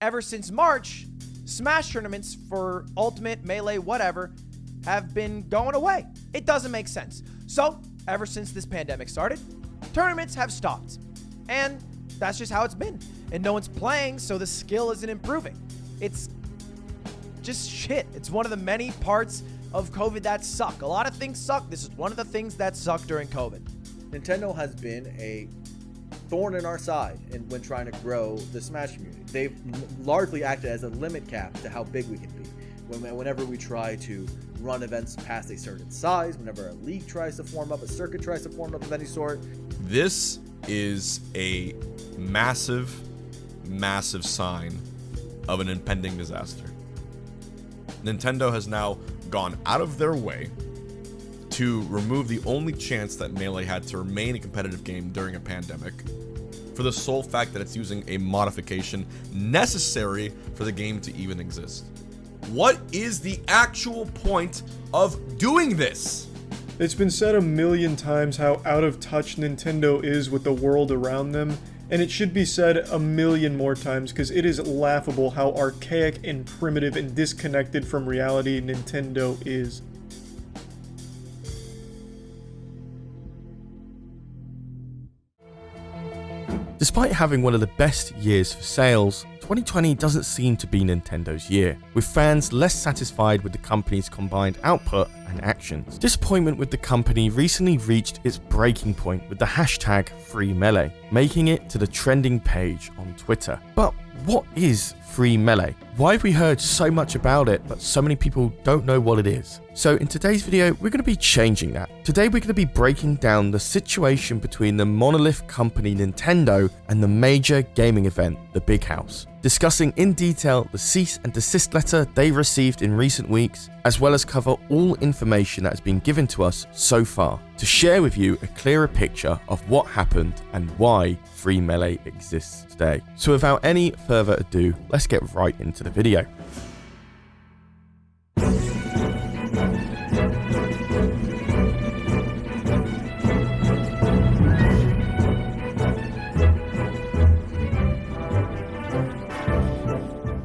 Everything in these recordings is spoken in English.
ever since March, Smash tournaments for Ultimate, Melee, whatever, have been going away. It doesn't make sense. So, ever since this pandemic started, tournaments have stopped. And that's just how it's been. And no one's playing, so the skill isn't improving. It's just shit. It's one of the many parts of COVID that suck. A lot of things suck. This is one of the things that suck during COVID. Nintendo has been a thorn in our side when trying to grow the Smash community. They've largely acted as a limit cap to how big we can be. Whenever we try to run events past a certain size, whenever a league tries to form up, a circuit tries to form up of any sort. This is a massive, massive sign of an impending disaster. Nintendo has now gone out of their way to remove the only chance that Melee had to remain a competitive game during a pandemic, for the sole fact that it's using a modification necessary for the game to even exist. What is the actual point of doing this? It's been said a million times how out of touch Nintendo is with the world around them, and it should be said a million more times because it is laughable how archaic and primitive and disconnected from reality Nintendo is. Despite having one of the best years for sales, 2020 doesn't seem to be Nintendo's year, with fans less satisfied with the company's combined output and actions. Disappointment with the company recently reached its breaking point with the hashtag #FreeMelee, making it to the trending page on Twitter. But what is Free Melee? Why have we heard so much about it, but so many people don't know what it is? So in today's video, we're going to be changing that. Today we're going to be breaking down the situation between the monolith company Nintendo and the major gaming event, the Big House, discussing in detail the cease and desist letter they received in recent weeks, as well as cover all information that has been given to us so far, to share with you a clearer picture of what happened and why Free Melee exists today. So without any further ado, let's get right into the video.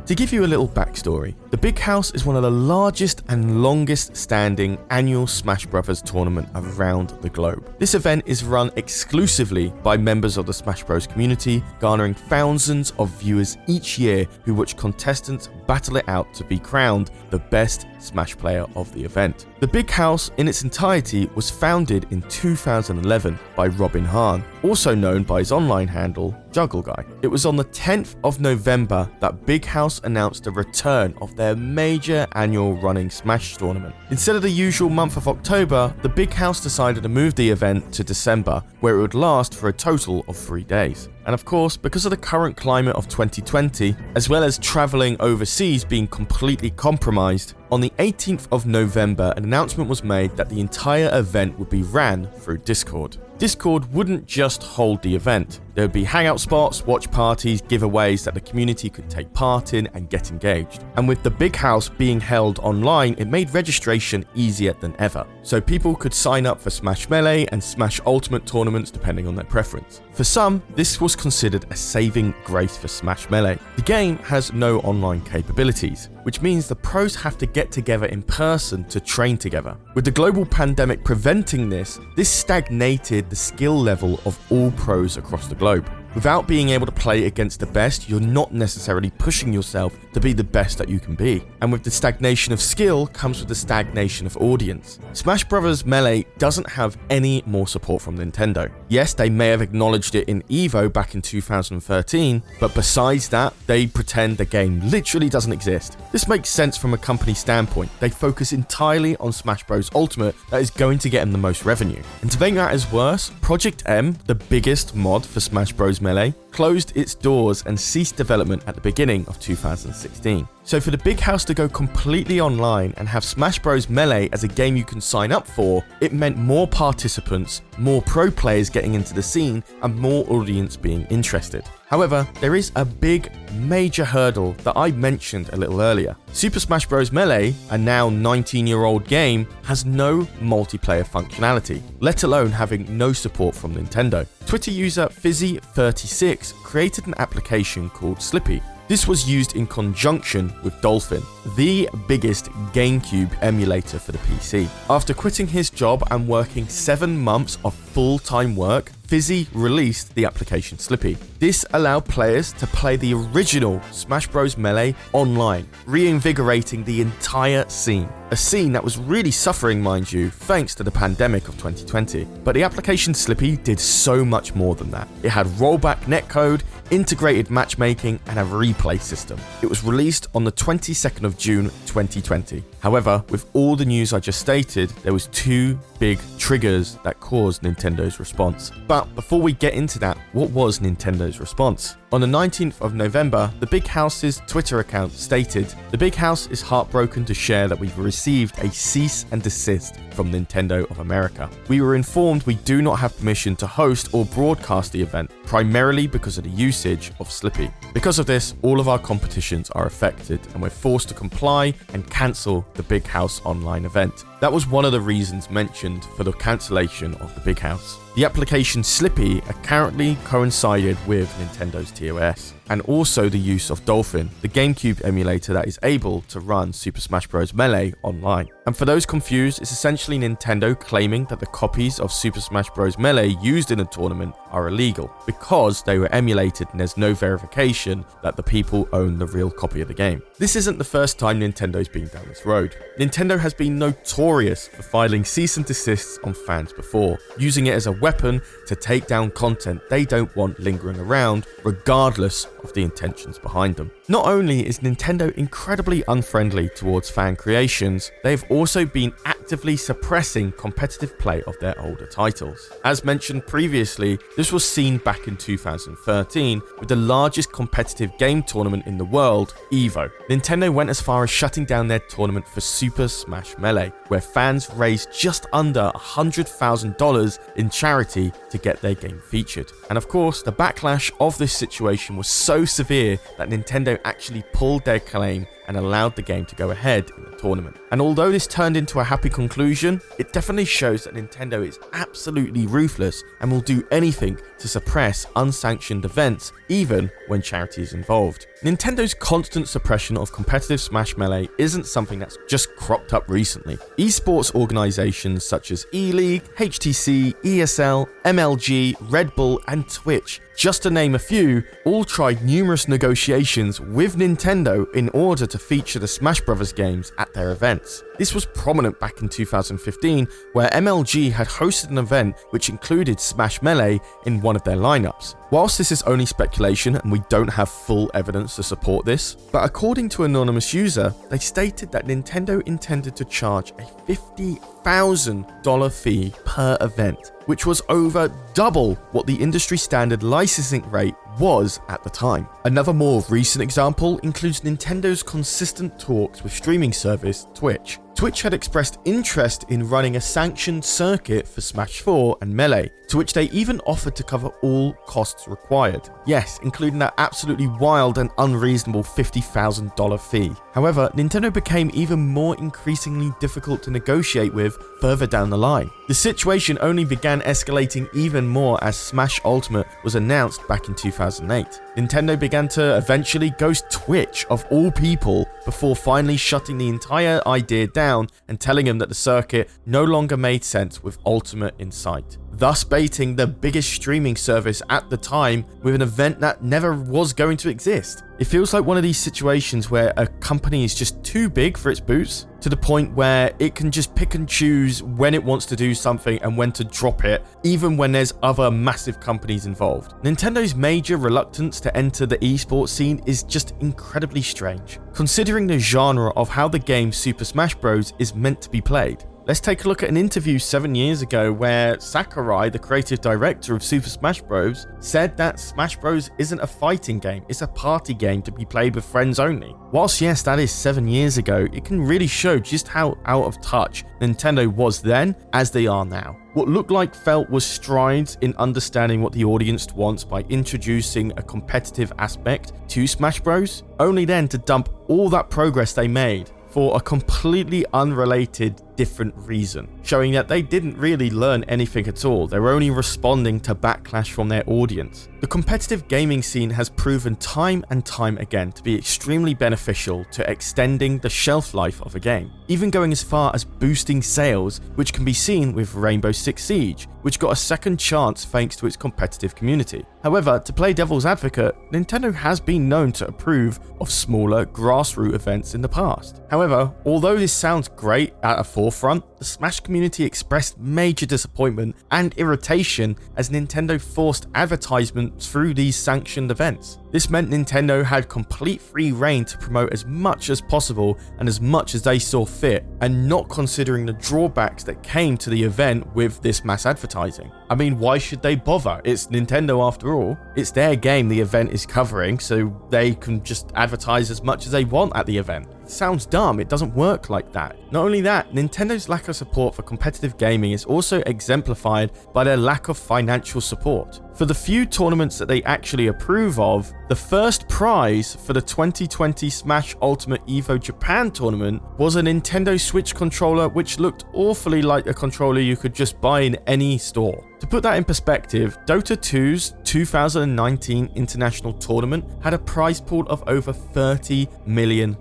To give you a little backstory, the Big House is one of the largest and longest standing annual Smash Bros. Tournament around the globe. This event is run exclusively by members of the Smash Bros. Community, garnering thousands of viewers each year who watch contestants battle it out to be crowned the best Smash player of the event. The Big House in its entirety was founded in 2011 by Robin Hahn, also known by his online handle Juggle Guy. It was on the 10th of November that Big House announced the return of their major annual running Smash tournament. Instead of the usual month of October, the Big House decided to move the event to December, where it would last for a total of 3 days. And of course, because of the current climate of 2020, as well as traveling overseas being completely compromised, on the 18th of November, an announcement was made that the entire event would be ran through Discord. Discord wouldn't just hold the event. There would be hangout spots, watch parties, giveaways that the community could take part in and get engaged. And with the Big House being held online, it made registration easier than ever. So people could sign up for Smash Melee and Smash Ultimate tournaments depending on their preference. For some, this was considered a saving grace for Smash Melee. The game has no online capabilities, which means the pros have to get together in person to train together. With the global pandemic preventing this stagnated the skill level of all pros across the globe. Without being able to play against the best, you're not necessarily pushing yourself to be the best that you can be. And with the stagnation of skill comes with the stagnation of audience. Smash Bros. Melee doesn't have any more support from Nintendo. Yes, they may have acknowledged it in EVO back in 2013, but besides that, they pretend the game literally doesn't exist. This makes sense from a company standpoint. They focus entirely on Smash Bros. Ultimate that is going to get them the most revenue. And to make matters worse, Project M, the biggest mod for Smash Bros. Melee, closed its doors and ceased development at the beginning of 2016. So for the Big House to go completely online and have Smash Bros. Melee as a game you can sign up for, it meant more participants, more pro players getting into the scene, and more audience being interested. However, there is a big, major hurdle that I mentioned a little earlier. Super Smash Bros. Melee, a now 19-year-old game, has no multiplayer functionality, let alone having no support from Nintendo. Twitter user Fizzy36 created an application called Slippi. This was used in conjunction with Dolphin, the biggest GameCube emulator for the PC. After quitting his job and working 7 months of full-time work, Fizzy released the application Slippi. This allowed players to play the original Smash Bros. Melee online, reinvigorating the entire scene. A scene that was really suffering, mind you, thanks to the pandemic of 2020. But the application Slippi did so much more than that. It had rollback netcode, integrated matchmaking, and a replay system. It was released on the 22nd of June 2020. However, with all the news I just stated, there was 2 big triggers that caused Nintendo's response. But before we get into that, what was Nintendo's response? On the 19th of November, the Big House's Twitter account stated, "The Big House is heartbroken to share that we've received a cease and desist from Nintendo of America. We were informed we do not have permission to host or broadcast the event, primarily because of the usage of Slippi. Because of this, all of our competitions are affected and we're forced to comply and cancel the Big House online event." That was one of the reasons mentioned for the cancellation of the Big House. The application Slippi apparently coincided with Nintendo's TOS, and also the use of Dolphin, the GameCube emulator that is able to run Super Smash Bros. Melee online. And for those confused, it's essentially Nintendo claiming that the copies of Super Smash Bros. Melee used in the tournament are illegal because they were emulated and there's no verification that the people own the real copy of the game. This isn't the first time Nintendo's been down this road. Nintendo has been notorious for filing cease and desists on fans before, using it as a weapon to take down content they don't want lingering around, regardless of the intentions behind them. Not only is Nintendo incredibly unfriendly towards fan creations, they've also been actively suppressing competitive play of their older titles. As mentioned previously, this was seen back in 2013 with the largest competitive game tournament in the world, EVO. Nintendo went as far as shutting down their tournament for Super Smash Melee, where fans raised just under $100,000 in charity to get their game featured. And of course, the backlash of this situation was so severe that Nintendo actually pulled their claim and allowed the game to go ahead in the tournament. And although this turned into a happy conclusion, it definitely shows that Nintendo is absolutely ruthless and will do anything to suppress unsanctioned events, even when charity is involved. Nintendo's constant suppression of competitive Smash Melee isn't something that's just cropped up recently. Esports organizations such as E-League, HTC, ESL, MLG, Red Bull, and Twitch, just to name a few, all tried numerous negotiations with Nintendo in order to feature the Smash Bros. Games at their events. This was prominent back in 2015, where MLG had hosted an event which included Smash Melee in one of their lineups. Whilst this is only speculation and we don't have full evidence to support this, but according to an anonymous user, they stated that Nintendo intended to charge a $50,000 fee per event, which was over double what the industry standard licensing rate was at the time. Another more recent example includes Nintendo's consistent talks with streaming service Twitch. Twitch had expressed interest in running a sanctioned circuit for Smash 4 and Melee, to which they even offered to cover all costs required. Yes, including that absolutely wild and unreasonable $50,000 fee. However, Nintendo became even more increasingly difficult to negotiate with further down the line. The situation only began escalating even more as Smash Ultimate was announced back in 2008. Nintendo began to eventually ghost Twitch of all people before finally shutting the entire idea down and telling them that the circuit no longer made sense with Ultimate in sight, thus baiting the biggest streaming service at the time with an event that never was going to exist. It feels like one of these situations where a company is just too big for its boots, to the point where it can just pick and choose when it wants to do something and when to drop it, even when there's other massive companies involved. Nintendo's major reluctance to enter the esports scene is just incredibly strange, considering the genre of how the game Super Smash Bros. Is meant to be played. Let's take a look at an interview 7 years ago where Sakurai, the creative director of Super Smash Bros., said that Smash Bros. Isn't a fighting game, it's a party game to be played with friends only. Whilst yes, that is 7 years ago, it can really show just how out of touch Nintendo was then as they are now. What looked like felt was strides in understanding what the audience wants by introducing a competitive aspect to Smash Bros., only then to dump all that progress they made for a completely unrelated different reason, showing that they didn't really learn anything at all. They were only responding to backlash from their audience. The competitive gaming scene has proven time and time again to be extremely beneficial to extending the shelf life of a game, even going as far as boosting sales, which can be seen with Rainbow Six Siege, which got a second chance thanks to its competitive community. However, to play devil's advocate, Nintendo has been known to approve of smaller grassroots events in the past. However, although this sounds great at a forefront, the Smash community expressed major disappointment and irritation as Nintendo forced advertisements through these sanctioned events. This meant Nintendo had complete free reign to promote as much as possible and as much as they saw fit, and not considering the drawbacks that came to the event with this mass advertising. I mean, why should they bother? It's Nintendo after all. It's their game the event is covering, so they can just advertise as much as they want at the event. It sounds dumb, it doesn't work like that. Not only that, Nintendo's lack of support for competitive gaming is also exemplified by their lack of financial support. For the few tournaments that they actually approve of, the first prize for the 2020 Smash Ultimate Evo Japan tournament was a Nintendo Switch controller which looked awfully like a controller you could just buy in any store. To put that in perspective, Dota 2's 2019 international tournament had a prize pool of over $30 million,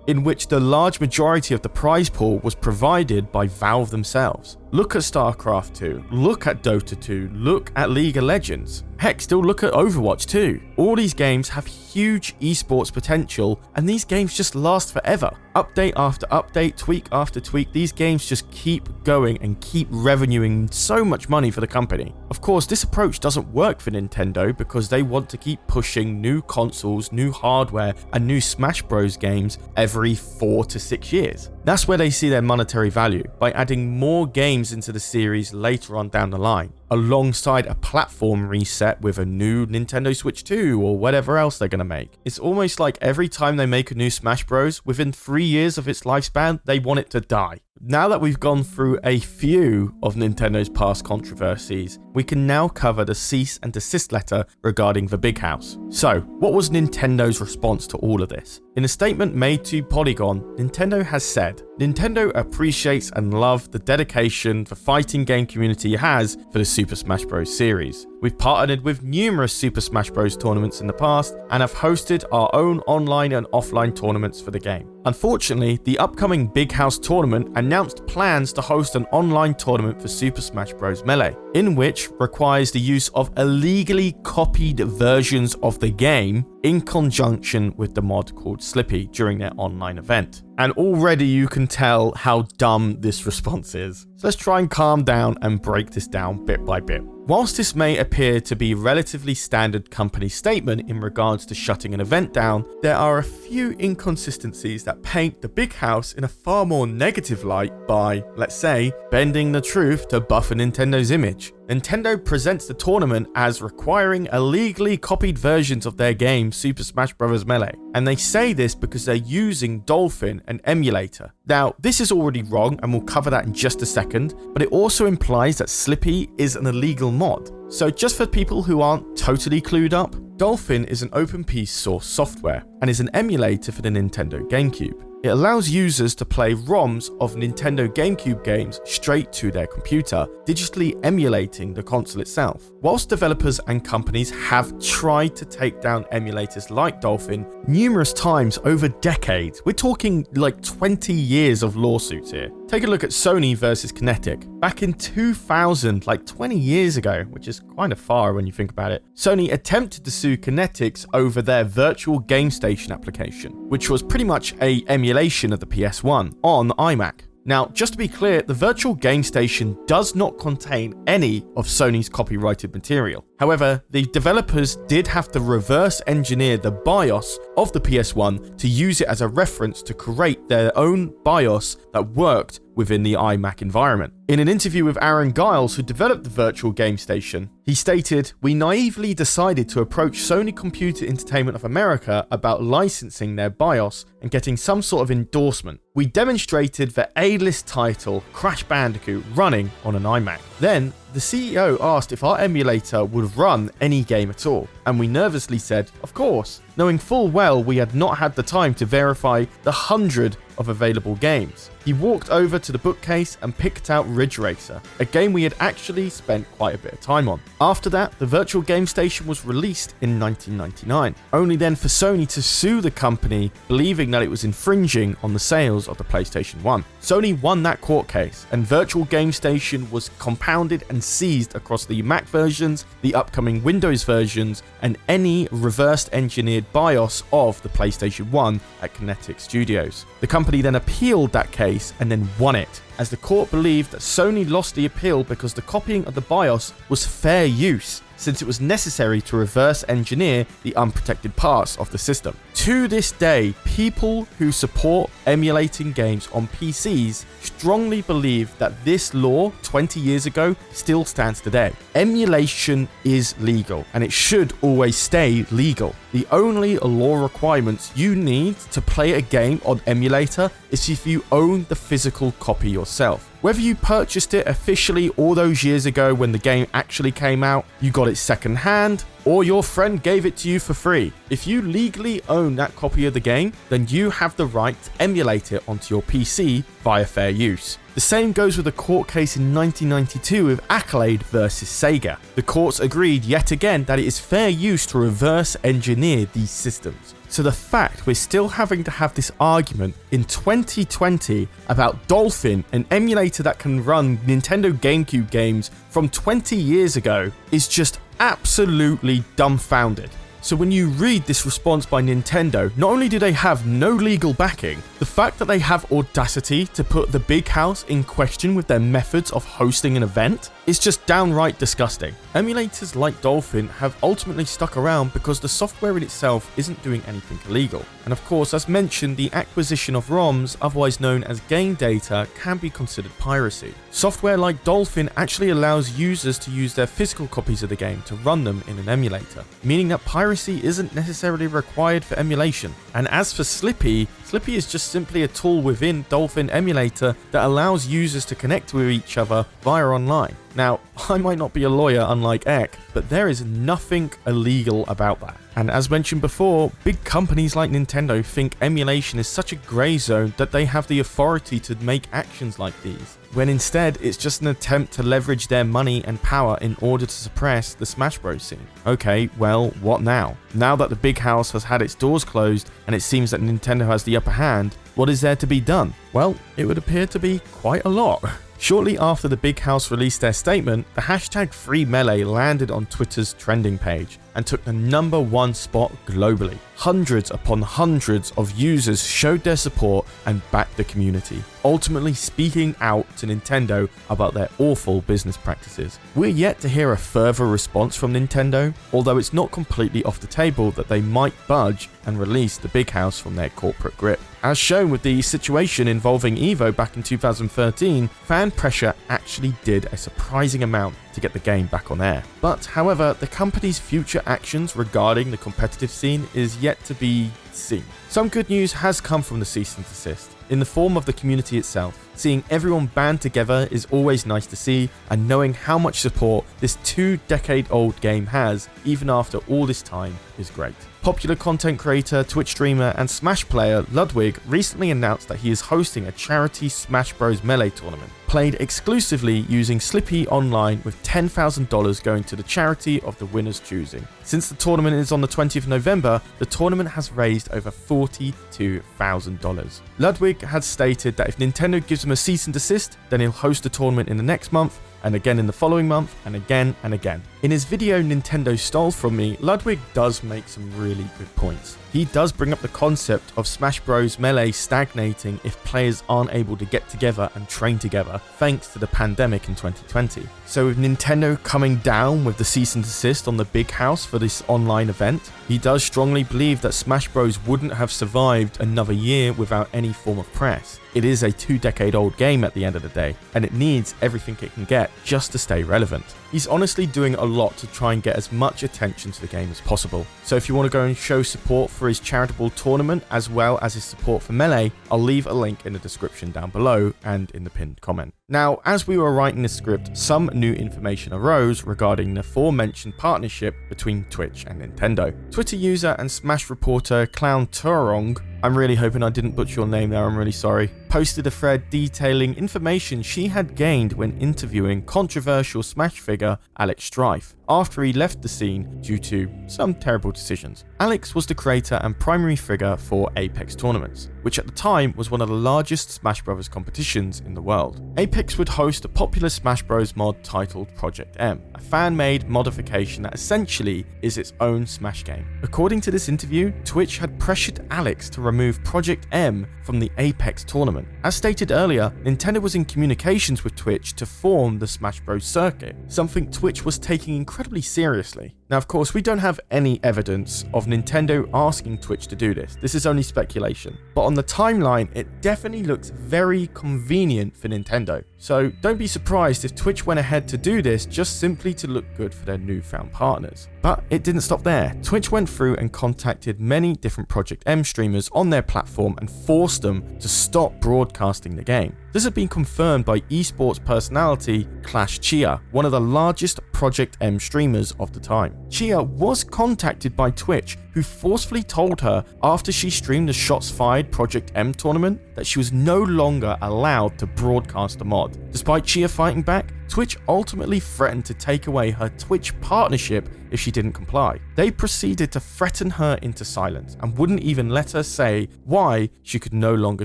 in which the large majority of the prize pool was provided by Valve themselves. Look at StarCraft 2, look at Dota 2, look at League of Legends. Heck, still look at Overwatch 2. All these games have huge esports potential, and these games just last forever. Update after update, tweak after tweak, these games just keep going and keep revenuing so much money for the company. Of course, this approach doesn't work for Nintendo because they want to keep pushing new consoles, new hardware, and new Smash Bros. Games every 4 to 6 years. That's where they see their monetary value, by adding more games into the series later on down the line, alongside a platform reset with a new Nintendo Switch 2 or whatever else they're going to make. It's almost like every time they make a new Smash Bros, within 3 years of its lifespan, they want it to die. Now that we've gone through a few of Nintendo's past controversies, we can now cover the cease and desist letter regarding the Big House. So, what was Nintendo's response to all of this? In a statement made to Polygon, Nintendo has said, Nintendo appreciates and loves the dedication the fighting game community has for the Super Smash Bros. Series. We've partnered with numerous Super Smash Bros. Tournaments in the past and have hosted our own online and offline tournaments for the game. Unfortunately, the upcoming Big House tournament announced plans to host an online tournament for Super Smash Bros. Melee, in which requires the use of illegally copied versions of the game in conjunction with the mod called Slippi during their online event. And already you can tell how dumb this response is. So let's try and calm down and break this down bit by bit. Whilst this may appear to be a relatively standard company statement in regards to shutting an event down, there are a few inconsistencies that paint the Big House in a far more negative light by, let's say, bending the truth to buffer Nintendo's image. Nintendo presents the tournament as requiring illegally copied versions of their game Super Smash Bros. Melee, and they say this because they're using Dolphin, an emulator. Now, this is already wrong, and we'll cover that in just a second, but it also implies that Slippi is an illegal mod. So just for people who aren't totally clued up, Dolphin is an open piece source software and is an emulator for the Nintendo GameCube. It allows users to play ROMs of Nintendo GameCube games straight to their computer, digitally emulating the console itself. Whilst developers and companies have tried to take down emulators like Dolphin numerous times over decades, we're talking like 20 years of lawsuits here. Take a look at Sony versus Kinetic. Back in 2000, like 20 years ago, which is kind of far when you think about it, Sony attempted to sue Kinetics over their virtual game station application, which was pretty much an emulation of the PS1 on iMac. Now, just to be clear, the virtual game station does not contain any of Sony's copyrighted material. However, the developers did have to reverse engineer the BIOS of the PS1 to use it as a reference to create their own BIOS that worked within the iMac environment. In an interview with Aaron Giles, who developed the virtual game station, he stated, "We naively decided to approach Sony Computer Entertainment of America about licensing their BIOS and getting some sort of endorsement. We demonstrated the A-list title Crash Bandicoot running on an iMac. Then, the CEO asked if our emulator would run any game at all, and we nervously said, of course, knowing full well we had not had the time to verify the 100 of available games. He walked over to the bookcase and picked out Ridge Racer, a game we had actually spent quite a bit of time on. After that, the virtual game station was released in 1999, only then for Sony to sue the company, believing that it was infringing on the sales of the PlayStation 1. Sony won that court case, and Virtual Game Station was compounded and seized across the Mac versions, the upcoming Windows versions, and any reversed engineered BIOS of the PlayStation 1 at Kinetic Studios. The company then appealed that case and then won it, as the court believed that Sony lost the appeal because the copying of the BIOS was fair use, since it was necessary to reverse engineer the unprotected parts of the system. To this day, people who support emulating games on PCs strongly believe that this law 20 years ago still stands today. Emulation is legal, and it should always stay legal. The only law requirements you need to play a game on emulator is if you own the physical copy yourself. Whether you purchased it officially all those years ago when the game actually came out, you got it secondhand, or your friend gave it to you for free. If you legally own that copy of the game, then you have the right to emulate it onto your PC via fair use. The same goes with a court case in 1992 with Accolade versus Sega. The courts agreed yet again that it is fair use to reverse engineer these systems. So the fact we're still having to have this argument in 2020 about Dolphin, an emulator that can run Nintendo GameCube games from 20 years ago, is just absolutely dumbfounded. So when you read this response by Nintendo, not only do they have no legal backing, the fact that they have audacity to put the big house in question with their methods of hosting an event is just downright disgusting. Emulators like Dolphin have ultimately stuck around because the software in itself isn't doing anything illegal. And of course, as mentioned, the acquisition of ROMs, otherwise known as game data, can be considered piracy. Software like Dolphin actually allows users to use their physical copies of the game to run them in an emulator, meaning that piracy isn't necessarily required for emulation. And as for Slippi, Slippi is just simply a tool within Dolphin emulator that allows users to connect with each other via online. Now, I might not be a lawyer unlike Eck, but there is nothing illegal about that. And as mentioned before, big companies like Nintendo think emulation is such a grey zone that they have the authority to make actions like these, when instead it's just an attempt to leverage their money and power in order to suppress the Smash Bros scene. Okay, well, what now? Now that the big house has had its doors closed and it seems that Nintendo has the upper hand, what is there to be done? Well, it would appear to be quite a lot. Shortly after the big house released their statement, the hashtag #FreeMelee landed on Twitter's trending page and took the #1 spot globally. Hundreds upon hundreds of users showed their support and backed the community, ultimately speaking out to Nintendo about their awful business practices. We're yet to hear a further response from Nintendo, although it's not completely off the table that they might budge and release the big house from their corporate grip. As shown with the situation involving Evo back in 2013, fan pressure actually did a surprising amount to get the game back on air. But however, the company's future actions regarding the competitive scene is yet to be seen. Some good news has come from the cease and desist, in the form of the community itself. Seeing everyone band together is always nice to see, and knowing how much support this 2-decade-old game has, even after all this time, is great. Popular content creator, Twitch streamer, and Smash player Ludwig recently announced that he is hosting a charity Smash Bros. Melee tournament, played exclusively using Slippi online, with $10,000 going to the charity of the winner's choosing. Since the tournament is on the 20th of November, the tournament has raised over $42,000. Ludwig had stated that if Nintendo gives him a cease and desist, then he'll host the tournament in the next month, and again in the following month, and again and again. In his video Nintendo Stole From Me, Ludwig does make some really good points. He does bring up the concept of Smash Bros. Melee stagnating if players aren't able to get together and train together, thanks to the pandemic in 2020. So with Nintendo coming down with the cease and desist on the big house for this online event, he does strongly believe that Smash Bros. Wouldn't have survived another year without any form of press. It is a 2-decade-old game at the end of the day, and it needs everything it can get just to stay relevant. He's honestly doing a lot to try and get as much attention to the game as possible. So if you want to go and show support for his charitable tournament as well as his support for Melee, I'll leave a link in the description down below and in the pinned comment. Now, as we were writing the script, some new information arose regarding the aforementioned partnership between Twitch and Nintendo. Twitter user and Smash reporter Clown Turong, I'm really hoping I didn't butcher your name there, I'm really sorry, posted a thread detailing information she had gained when interviewing controversial Smash figure Alex Strife after he left the scene due to some terrible decisions. Alex was the creator and primary figure for Apex tournaments, which at the time was one of the largest Smash Bros competitions in the world. Apex would host a popular Smash Bros mod titled Project M, a fan-made modification that essentially is its own Smash game. According to this interview, Twitch had pressured Alex to remove Project M from the Apex tournament. As stated earlier, Nintendo was in communications with Twitch to form the Smash Bros circuit, something Twitch was taking incredibly seriously. Now, of course, we don't have any evidence of Nintendo asking Twitch to do this. This is only speculation. But on the timeline, it definitely looks very convenient for Nintendo. So don't be surprised if Twitch went ahead to do this just simply to look good for their newfound partners. But it didn't stop there. Twitch went through and contacted many different Project M streamers on their platform and forced them to stop broadcasting the game. This had been confirmed by esports personality Clash Chia, one of the largest Project M streamers of the time. Chia was contacted by Twitch, who forcefully told her after she streamed the Shots Fired Project M tournament that she was no longer allowed to broadcast the mod. Despite Chia fighting back, Twitch ultimately threatened to take away her Twitch partnership if she didn't comply. They proceeded to threaten her into silence and wouldn't even let her say why she could no longer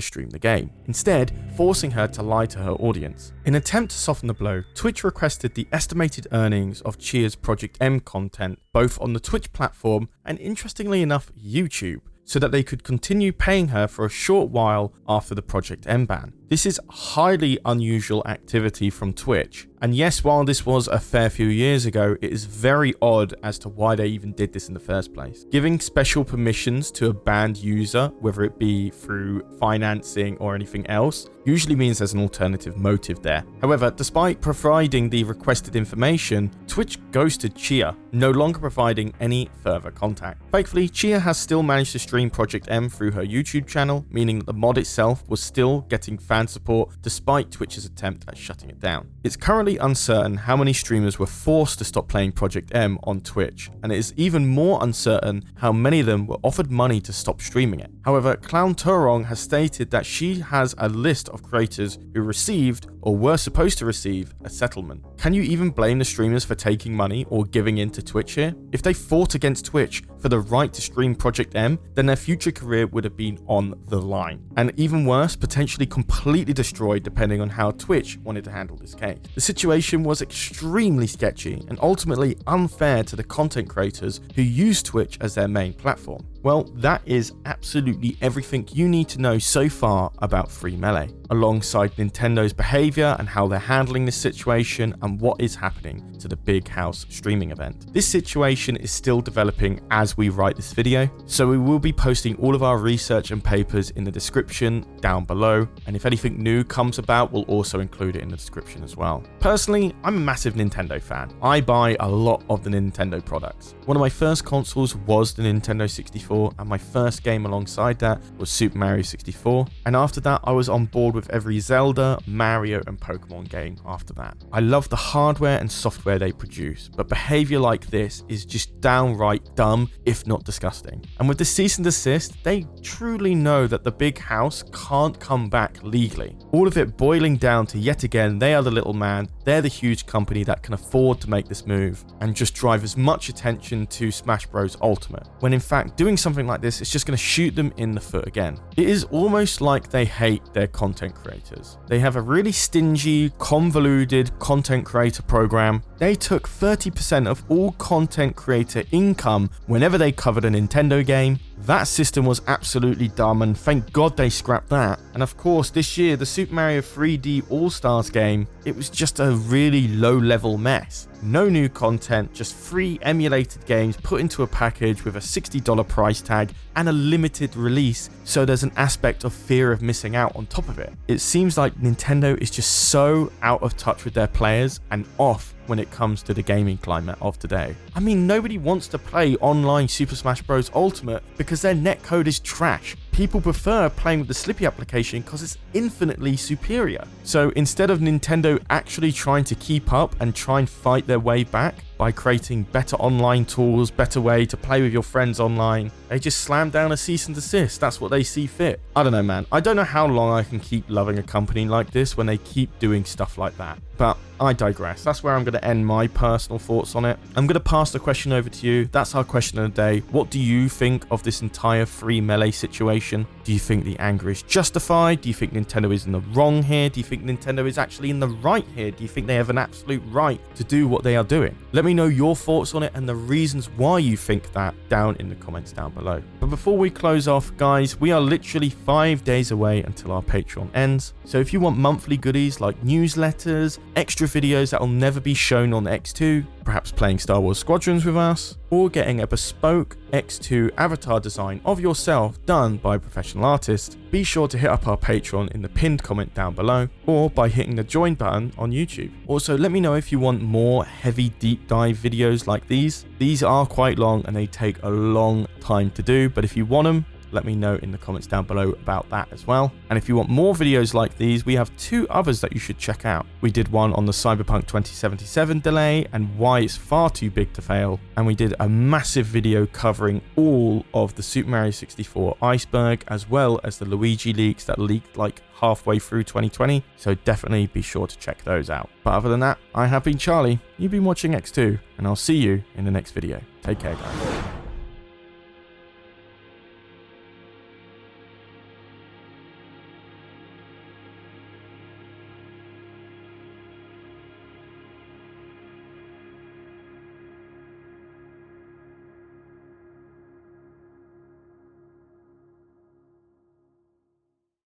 stream the game, instead forcing her to lie to her audience. In an attempt to soften the blow, Twitch requested the estimated earnings of Chia's Project M content both on the Twitch platform and, interestingly enough, YouTube, so that they could continue paying her for a short while after the Project M ban. This is highly unusual activity from Twitch. And yes, while this was a fair few years ago, it is very odd as to why they even did this in the first place. Giving special permissions to a banned user, whether it be through financing or anything else, usually means there's an alternative motive there. However, despite providing the requested information, Twitch ghosted Chia, no longer providing any further contact. Thankfully, Chia has still managed to stream Project M through her YouTube channel, meaning that the mod itself was still getting fan support despite Twitch's attempt at shutting it down. It's currently uncertain how many streamers were forced to stop playing Project M on Twitch, and it is even more uncertain how many of them were offered money to stop streaming it. However, Clown Turong has stated that she has a list of creators who received or were supposed to receive a settlement. Can you even blame the streamers for taking money or giving in to Twitch here? If they fought against Twitch for the right to stream Project M, then their future career would have been on the line. And even worse, potentially completely destroyed depending on how Twitch wanted to handle this case. The situation was extremely sketchy and ultimately unfair to the content creators who use Twitch as their main platform. Well, that is absolutely everything you need to know so far about Free Melee, alongside Nintendo's behavior and how they're handling this situation and what is happening to the Big House streaming event. This situation is still developing as we write this video, so we will be posting all of our research and papers in the description down below, and if anything new comes about, we'll also include it in the description as well. Personally, I'm a massive Nintendo fan. I buy a lot of the Nintendo products. One of my first consoles was the Nintendo 64, and my first game alongside that was Super Mario 64, and after that I was on board with every Zelda, Mario and Pokemon game after that. I love the hardware and software they produce, but behavior like this is just downright dumb, if not disgusting. And with the cease and desist, they truly know that the Big House can't come back legally. All of it boiling down to yet again, they are the little man, they're the huge company that can afford to make this move and just drive as much attention to Smash Bros Ultimate, when in fact doing something like this is just going to shoot them in the foot again. It is almost like they hate their content creators. They have a really stingy, convoluted content creator program. They took 30% of all content creator income whenever they covered a Nintendo game. That system was absolutely dumb, and thank God they scrapped that. And of course, this year, the Super Mario 3D All-Stars game, it was just a really low-level mess. No new content, just free emulated games put into a package with a $60 price tag and a limited release, so there's an aspect of fear of missing out on top of it. It seems like Nintendo is just so out of touch with their players and off when it comes to the gaming climate of today. I mean, nobody wants to play online Super Smash Bros Ultimate because their netcode is trash. people prefer playing with the Slippi application because it's infinitely superior. So instead of Nintendo actually trying to keep up and try and fight their way back by creating better online tools, better way to play with your friends online, they just slam down a cease and desist. That's what they see fit. I don't know, man. I don't know how long I can keep loving a company like this when they keep doing stuff like that. But I digress. That's where I'm going to end my personal thoughts on it. I'm going to pass the question over to you. That's our question of the day. What do you think of this entire free Melee situation? Do you think the anger is justified? Do you think Nintendo is in the wrong here? Do you think Nintendo is actually in the right here? Do you think they have an absolute right to do what they are doing? Let me know your thoughts on it and the reasons why you think that down in the comments down below. But before we close off, guys, we are literally 5 days away until our Patreon ends. So if you want monthly goodies like newsletters, extra videos that will never be shown on EcksToo, perhaps playing Star Wars Squadrons with us, or getting a bespoke EcksToo avatar design of yourself done by a professional artist, be sure to hit up our Patreon in the pinned comment down below, or by hitting the join button on YouTube. Also, let me know if you want more heavy deep dive videos like these. These are quite long and they take a long time to do, but if you want them, let me know in the comments down below about that as well. And if you want more videos like these, we have 2 others that you should check out. We did one on the Cyberpunk 2077 delay and why it's far too big to fail. And we did a massive video covering all of the Super Mario 64 iceberg, as well as the Luigi leaks that leaked like halfway through 2020. So definitely be sure to check those out. But other than that, I have been Charlie, you've been watching EcksToo, and I'll see you in the next video. Take care, guys.